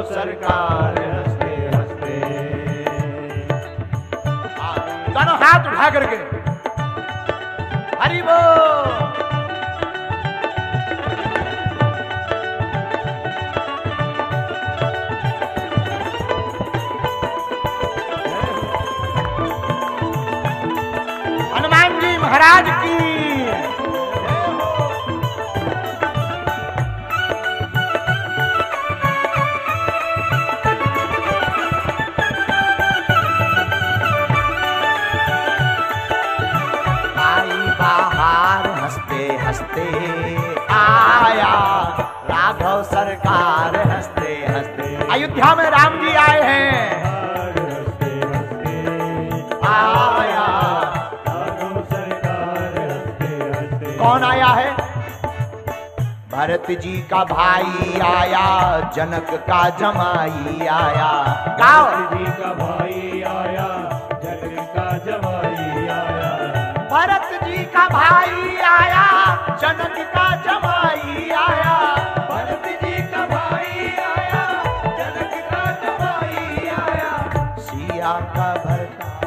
सरकार हंसते हंसते। दोनों हाथ उठा करके हरि बोल। हनुमान जी महाराज की। हंसते आया राघव सरकार हंसते हंसते। अयोध्या में राम जी आए हैं। हंसते हंसते आया राघव सरकार हंसते हंसते। कौन आया है? भरत जी का भाई आया, जनक का जमाई आया। भरत जी का भाई आया, जनक का जमाई आया। भरत जी का भाई आया, जनक का जमाई आया। भरत जी का भाई आया, जनक का जमाई आया। सिया का भरतार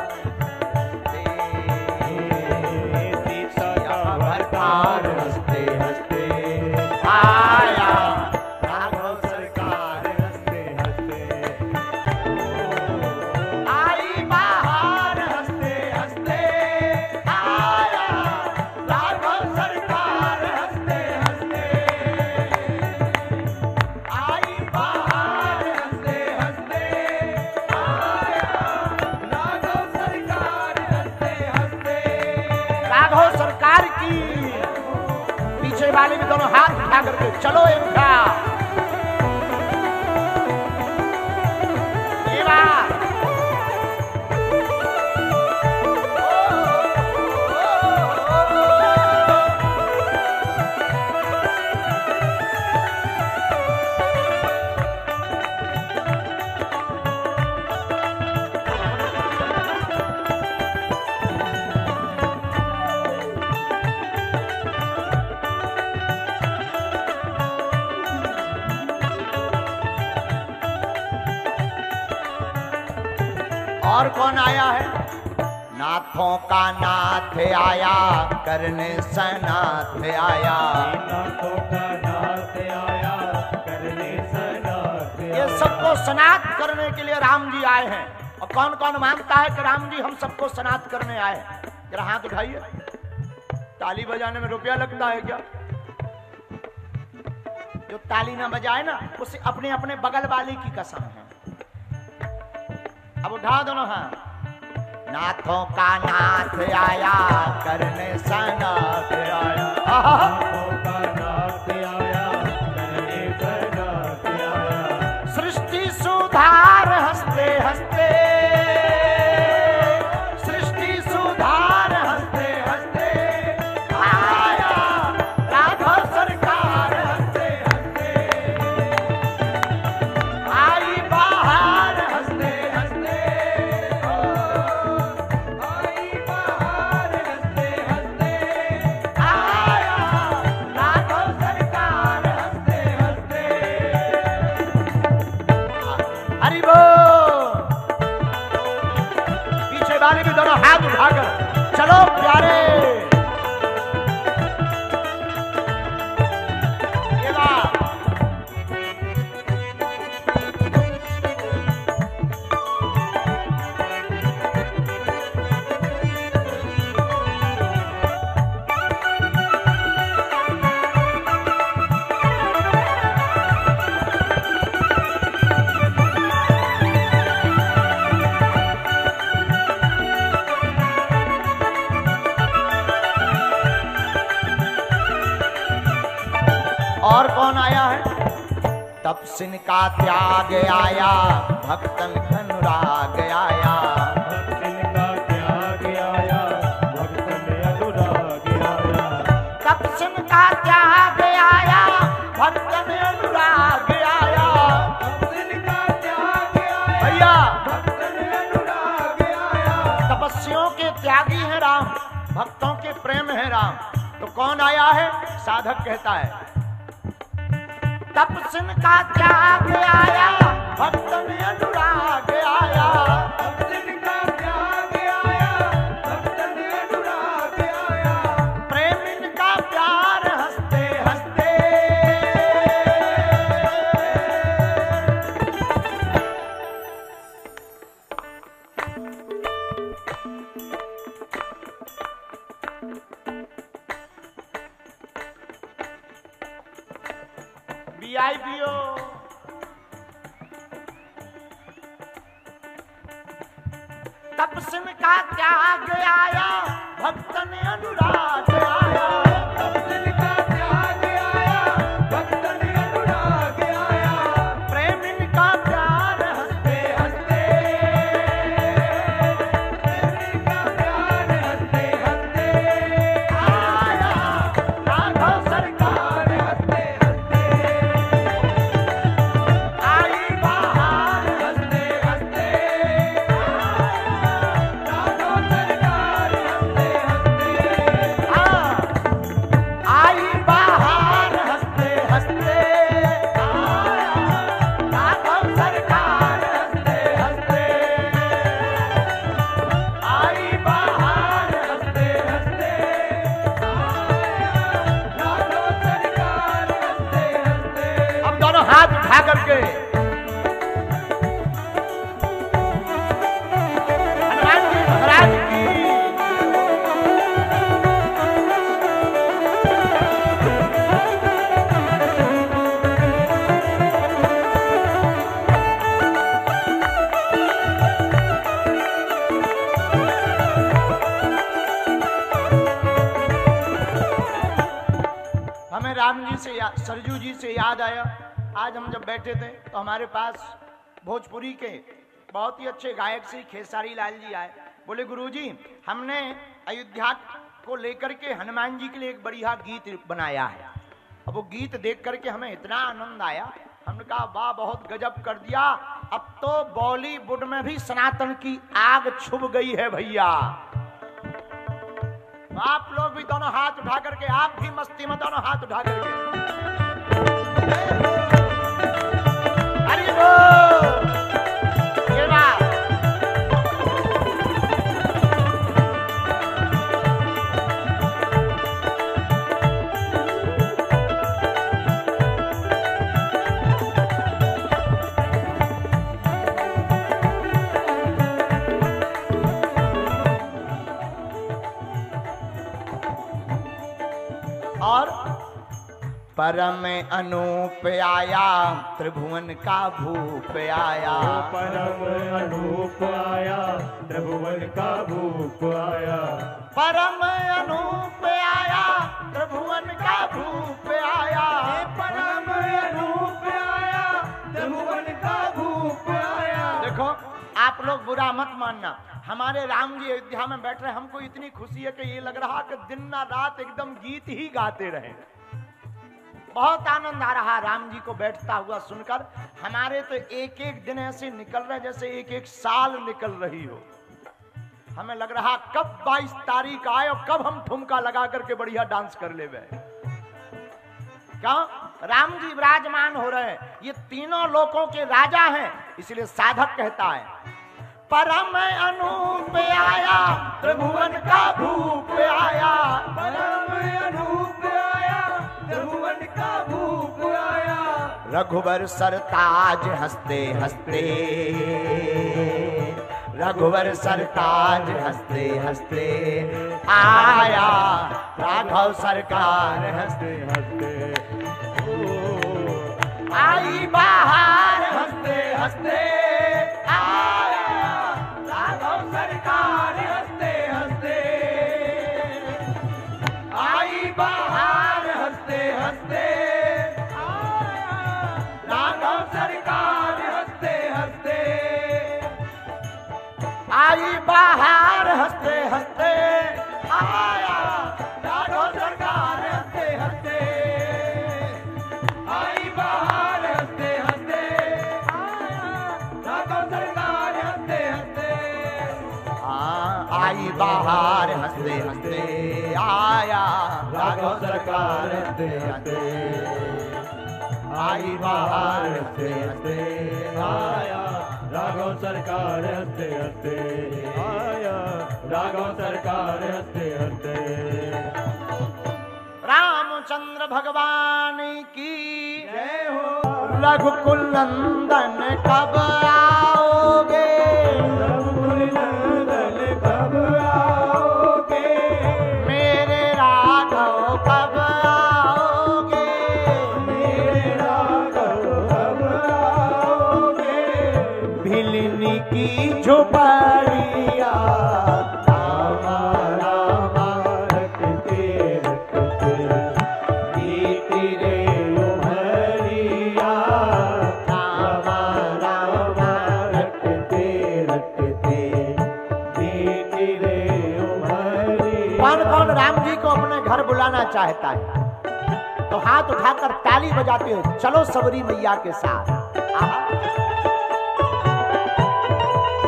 सीता का भरतार हंसते हंसते आया राघव सरकार हंसते हंसते। आई बाहर हंसते हंसते आया राघव सरकार हंसते हंसते। आई बाहर हंसते हंसते आया राघव सरकार हंसते हंसते। राघव सरकार की। पीछे वाले भी दोनों हाथ उठा करके चलो इनका। ये बात और कौन आया है? नाथों का नाथ आया, करने सनाथ आया। नाथों का नाथ आया, करने सनाथ आया। ये सबको सनाथ करने के लिए राम जी आए हैं। और कौन कौन मानता है कि राम जी हम सबको सनाथ करने आए? जरा हाथ उठाइए। ताली बजाने में रुपया लगता है क्या? जो ताली ना बजाए ना, उसे अपने अपने बगल वाले की कसम है। अब उठा दोनों हाथ। नाथों का नाथ आया, करने सनाथ आया। नाथों का नाथ आया, करने सनाथ आया। सृष्टि सुधार हंसते हंसते। सृष्टि सुधार हंसते हंसते आया राघव सरकार हंसते हंसते। आई बाहर हंसते हंसते। आई बाहर हंसते हंसते आया राघव सरकार हंसते हंसते। हरि बोल। पीछे वाले भी दोनों हाथ उठाकर चलो प्यारे। ये बात और कौन आया है? तपस्विन का त्याग आया, भक्तन अनुराग आया। तपस्विन का त्याग आया, भक्तन अनुराग आया। तपस्विन का त्याग आया, भक्तन अनुराग आया। तपस्विन का त्याग आया भैया, भक्तन अनुराग आया। तपस्वियों के त्यागी है राम, भक्तों के प्रेम है राम। तो कौन आया है? साधक कहता है तपस्विन का त्याग आया, भक्तन अनुराग आया, भक्तन का त्याग आया, भक्तन अनुराग आया, प्रेम इनका प्यार हंसते हंसते। वीआईपीओ तपस्विन का त्याग आया, भक्तन अनुराग आया, भक्तन का त्याग आया, भक्तन अनुराग आया, प्रेम इनका प्यार हंसते हंसते। प्रेम का प्यार हंसते हंसते आया राघव सरकार हंसते हंसते आई बाहर हंसते हंसते राघव सरकार हंसते हंसते आई बाहर हंसते हंसते। राघव सरकार हंसते हंसते आई बाहर हंसते हंसते। राघव सरकार हंसते हंसते अब दोनों हाथ उठा करके हनुमान जी महाराज की हमें राम जी से सरजू जी से याद आया। आज हम जब बैठे थे तो हमारे पास भोजपुरी के बहुत ही अच्छे गायक श्री खेसारी लाल जी आए। बोले गुरुजी, हमने अयोध्या को लेकर के हनुमान जी के लिए एक बढ़िया गीत बनाया है। अब वो गीत देख करके हमें इतना आनंद आया, हमने कहा वाह बहुत गजब कर दिया। अब तो बॉलीवुड में भी सनातन की आग छुप गई है भैया। आप लोग भी दोनों हाथ उठा करके, आप भी मस्ती में दोनों हाथ उठा करके हरि बोल। ये बात और परम अनूप आया, त्रिभुवन का भूप आया, परम अनूप आया, त्रिभुवन का भूप आया, परम अनूप आया, त्रिभुवन का भूप आया, परम अनूप आया, त्रिभुवन का भूप आया। देखो आप लोग बुरा मत मानना, हमारे राम जी अयोध्या में बैठ रहे, हमको इतनी खुशी है कि ये लग रहा कि दिन ना रात एकदम गीत ही गाते रहे। बहुत आनंद आ रहा राम जी को बैठता हुआ सुनकर। हमारे तो एक एक दिन ऐसे निकल रहे जैसे एक एक साल निकल रही हो। हमें लग रहा कब 22 तारीख आए और कब हम ठुमका लगा करके बढ़िया डांस कर ले। क्यों? राम जी विराजमान हो रहे हैं, ये तीनों लोकों के राजा हैं। इसलिए साधक कहता है परम अनूप आया, त्रिभुवन का भूप आया, परम अनूप आया, त्रिभुवन का भूप आया, रघुवर सरताज हंसते हंसते, रघुवर सरताज हंसते हंसते आया, राघव सरकार हंसते हंसते आई बाहर हंसते हंसते आया, राघव सरकार हंसते हंसते आई बाहर हंसते हंसते आया, राघव सरकार हंसते हंसते आई बाहर हंसते हंसते आया, राघव सरकार हंसते हंसते आई बाहर हंसते हंसते आया, राघव सरकार हंसते हंसते आई बाहर हंसते हंसते आया, राघव सरकार हंसते हंसते आई बाहर हंसते हंसते आया। राघव सरकार हंसते हंसते आया, राघव सरकार हंसते हंसते। रामचंद्र भगवान की जय हो। रघुकुल नंदन कब आओगे, रघुकुल नंदन कब आओगे, मेरे राघव कब आओगे, मेरे राघव कब आओगे, भिलनी की झोपड़िया रामा रामा रटते रटते बीती रे उमरिया, रामा रामा रटते रटते बीती रे उमरिया। कौन कौन राम जी को अपने घर बुलाना चाहता है तो हाथ उठाकर ताली बजाते हो, चलो सबरी मैया के साथ। आहा।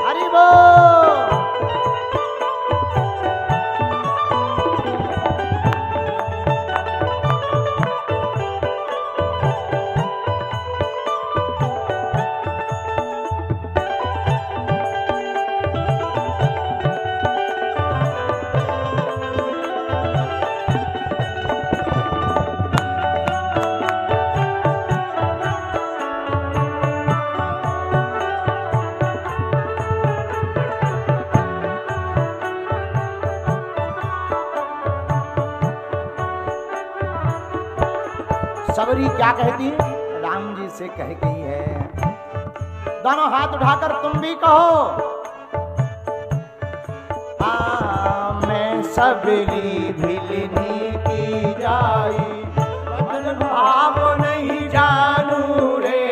हरि बोल। सबरी क्या कहती है, राम जी से कह गई है, दोनों हाथ उठाकर तुम भी कहो, मैं सबरी भिलनी की जाई, बदन भाव नहीं जानू रे,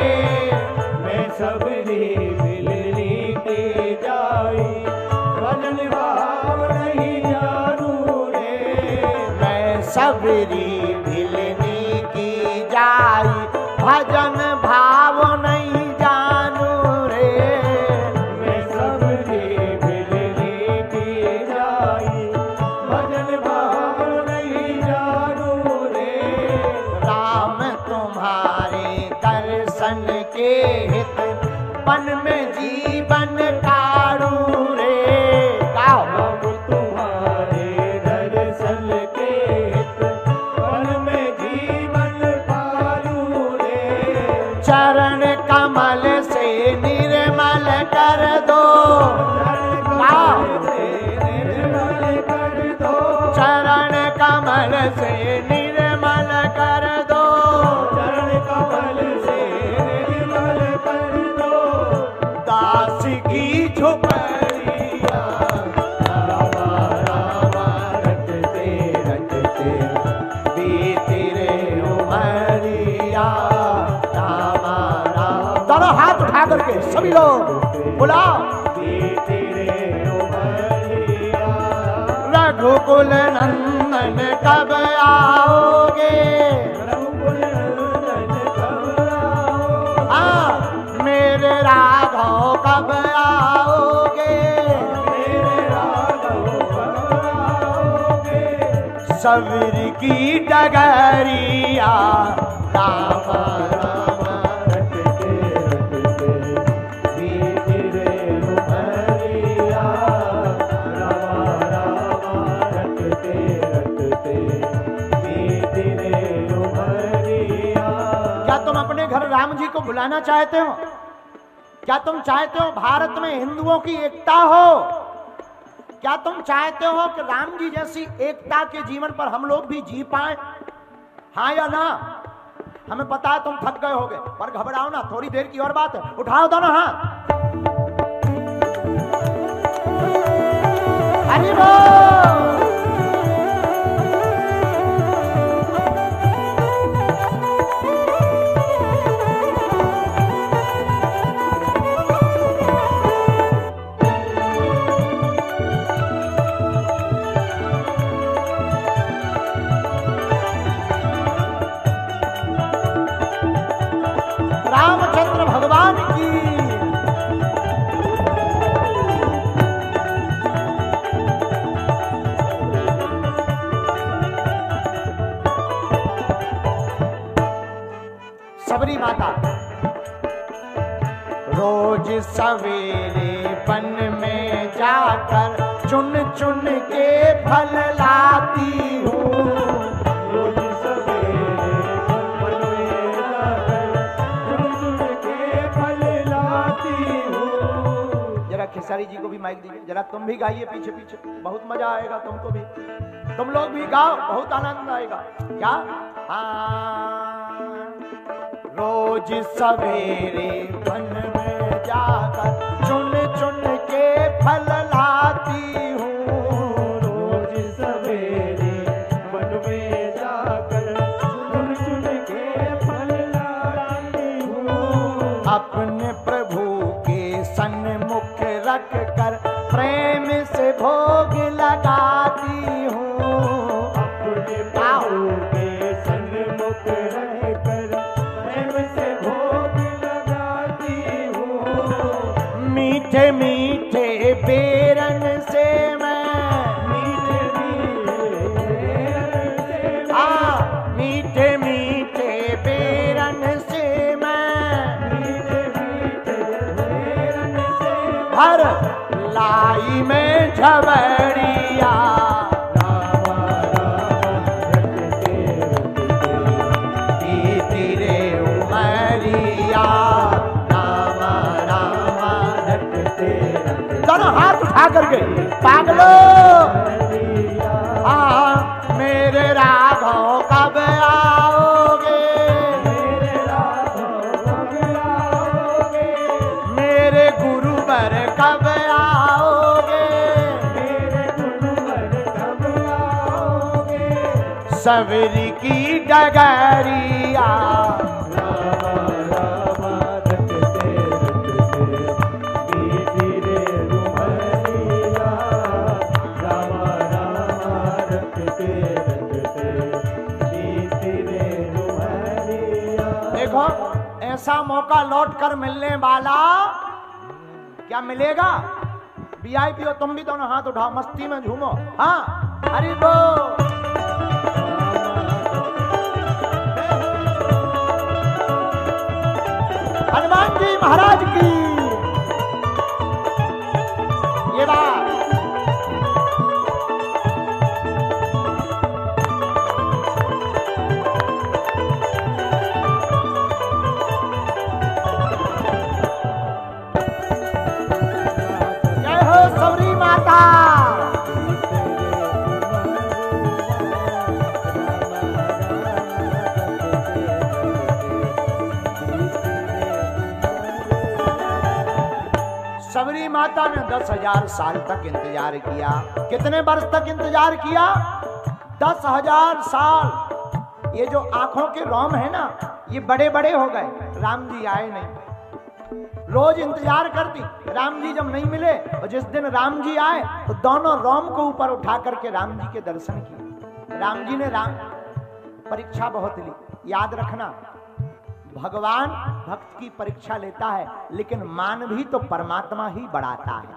मैं सबरी भिलनी की जाई, भजन भाव नहीं जानू रे, मैं सबरी भिलनी की जाई, भजन भाव नहीं जानू रे, मैं सबरी भिलनी की जाई, भजन भाव नहीं जानू रे, राम तुम्हारे दर्शन के हित मन में जीवन कारू रे। गाओ। राम तुम्हारे दर्शन के हित मन में जीवन पालू रे, चरण कमल से निर्मल कर दो, निर्मल कर दो, चरण कमल से निर्मल कर दो, चरण कमल से निर्मल कर दो, दास की झोपड़िया रामा रामा रटते रटते बीती रे उमरिया, रामा राम। दोनों हाथ उठा करके सभी लोग बुलाओ, बीती रे उमरिया, रघुकुल नंदन कब आओगे, रघुकुल नंदन कब आओगे, मेरे राघव कब आओगे, मेरे राघव कब आओगे, सबरी की डगरिया राम राम। रटते रटते बीती रे उमरिया, रामा रामा रटते रटते बीती रे उमरिया। क्या तुम अपने घर राम जी को बुलाना चाहते हो? क्या तुम चाहते हो भारत में हिंदुओं की एकता हो? क्या तुम चाहते हो कि राम जी जैसी एकता के जीवन पर हम लोग भी जी पाए? हाँ या ना? हमें पता है तुम थक गए होगे, पर घबराओ ना, थोड़ी देर की और बात है। उठाओ दोनों हाथ। हरि बोल। रामचंद्र भगवान की। रोज सवेरे वन में जाकर चुन चुन के फल लाती हूँ। रोज सवेरे वन में जाकर चुन चुन के फल लाती हूँ। जरा खेसारी जी को भी माइक दीजिए, जरा तुम भी गाइए पीछे पीछे, बहुत मजा आएगा तुमको भी। तुम लोग भी गाओ, बहुत आनंद आएगा। क्या? रोज सवेरे वन में जाकर चुन चुन के फल लाती हूँ। रोज सवेरे वन में जाकर चुन चुन के फल लाती हूँ। अपने प्रभु के सन्मुख रख कर प्रेम से भोग लगाती हूँ। अपने प्रभु के सन्मुख रहकर प्रेम से भोग लगाती हूँ। मीठे मीठे बेरन से मैं, मीठे मीठे मीठे बेरन से मैं, भर लाई में झबड़िया। तेरे उमरिया रामा रामा रटते रटते। दोनों हाथ उठा करके पागलो, मेरे राघव कब आओगे? मेरे गुरुवर कब आओगे? सवेरी की डगरिया। देखो, ऐसा मौका लौट कर मिलने वाला क्या मिलेगा? वीआईपी हो तुम भी, दोनों हाथ उठाओ, मस्ती में झूमो। हाँ, हरि बोल। हनुमान जी महाराज की ये बात। जय हो सबरी माता। सबरी माता ने 10,000 साल तक इंतजार किया। कितने वर्ष तक इंतजार किया? 10,000 साल। ये जो आंखों के रोम है ना, ये बड़े बड़े हो गए, राम जी आए नहीं। रोज इंतजार करती, राम जी जब नहीं मिले और जिस दिन राम जी आए तो दोनों रोम को ऊपर उठा करके राम जी के दर्शन किए। राम जी ने परीक्षा बहुत ली। याद रखना, भगवान भक्त की परीक्षा लेता है, लेकिन मान भी तो परमात्मा ही बढ़ाता है।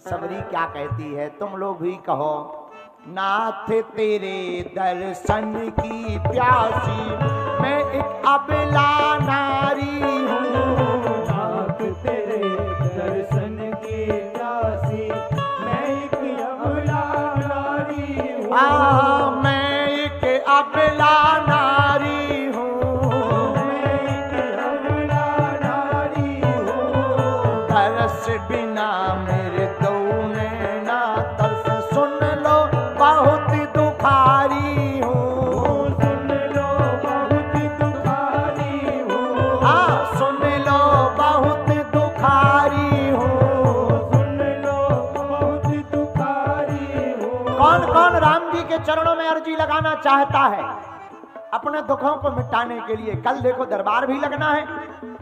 सबरी क्या कहती है, तुम लोग भी कहो। नाथ तेरे दर्शन की प्यासी मैं एक अबला नारी हूँ। नाथ तेरे दर्शन की प्यासी मैं एक अबला नारी हूँ। मैं एक अबला नारी हूँ। तरस बिना मेरे दो नैना तरस, सुन लो बहुत दुखारी हूँ। सुन लो बहुत दुखारी हूँ। हाँ, सुन लो बहुत दुखारी हूँ। सुन लो बहुत दुखारी हूँ। कौन कौन राम जी के चरणों में अर्जी लगाना चाहता है अपने दुखों को मिटाने के लिए? कल देखो दरबार भी लगना है,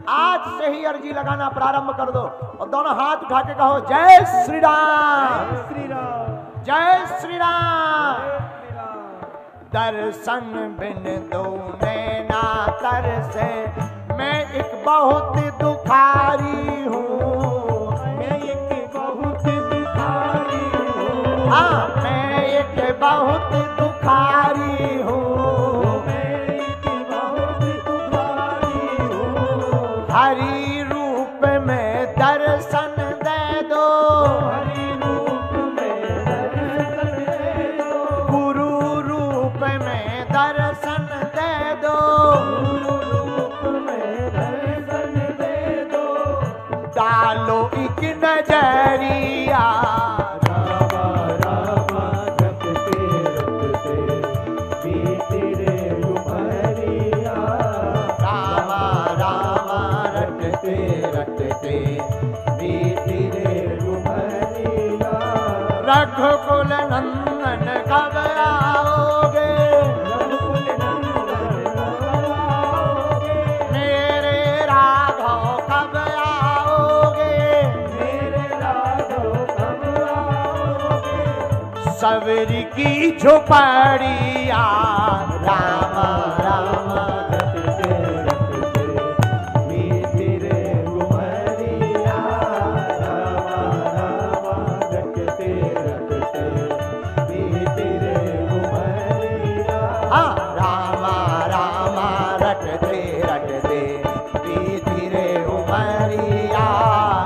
आज से ही अर्जी लगाना प्रारंभ कर दो और दोनों हाथ उठा के कहो जय श्री राम, श्री राम, जय श्री राम। दर्शन बिन दो नैना तरसे मैं एक बहुत दुखारी हूँ। मैं एक बहुत दुखारी हूँ। हाँ, मैं एक बहुत दुखारी हूँ। मैं एक बहुत दुखारी हूँ। हरि रूप में दर्शन दे दो, हरि रूप में दर्शन दे दो, गुरु रूप में दर्शन दे दो, गुरु रूप में दर्शन दे दो, डालो एक नजरिया, रामा रामा रटते रटते बीती रे उमरिया, रामा रामा रटते रटते बीती रे उमरिया, रघुकुल नंदन कब आओगे, रघुकुल नंदन कब आओगे, मेरे राघव कब आओगे, मेरे राघव कब आओगे, सवेरी की झोपड़िया, रामा रामा रटते रटते बीती रे उमरिया, रामा रामा रटते रटते बीती रे उमरिया, हाँ रामा रामा रटते रटते बीती रे उमरिया,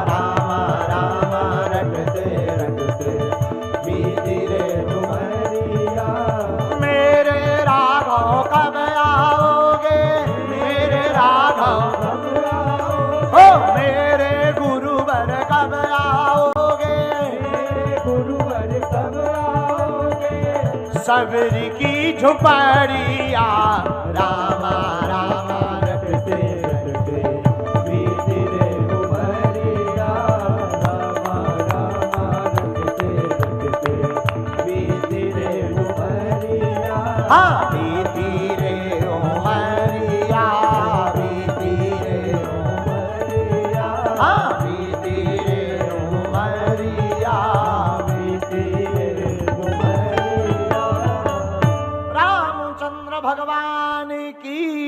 रामा रामा रटते रटते बीती रे उमरिया, मेरे राघव कब आओगे, मेरे राघव कब आओगे, हो मेरे गुरुवर कब आओगे, मेरे गुरुवर कब आओगे, सवेरी की झोपड़िया, रामा रामा रटते रटते बीती रे उमरिया, रामा रामा रटते रटते बीती रे उमरिया, हाँ बीती रे उमरिया, बीती रे उमरिया, हाँ बीती रे उमरिया, बीती रे उमरिया। रामचंद्र भगवान की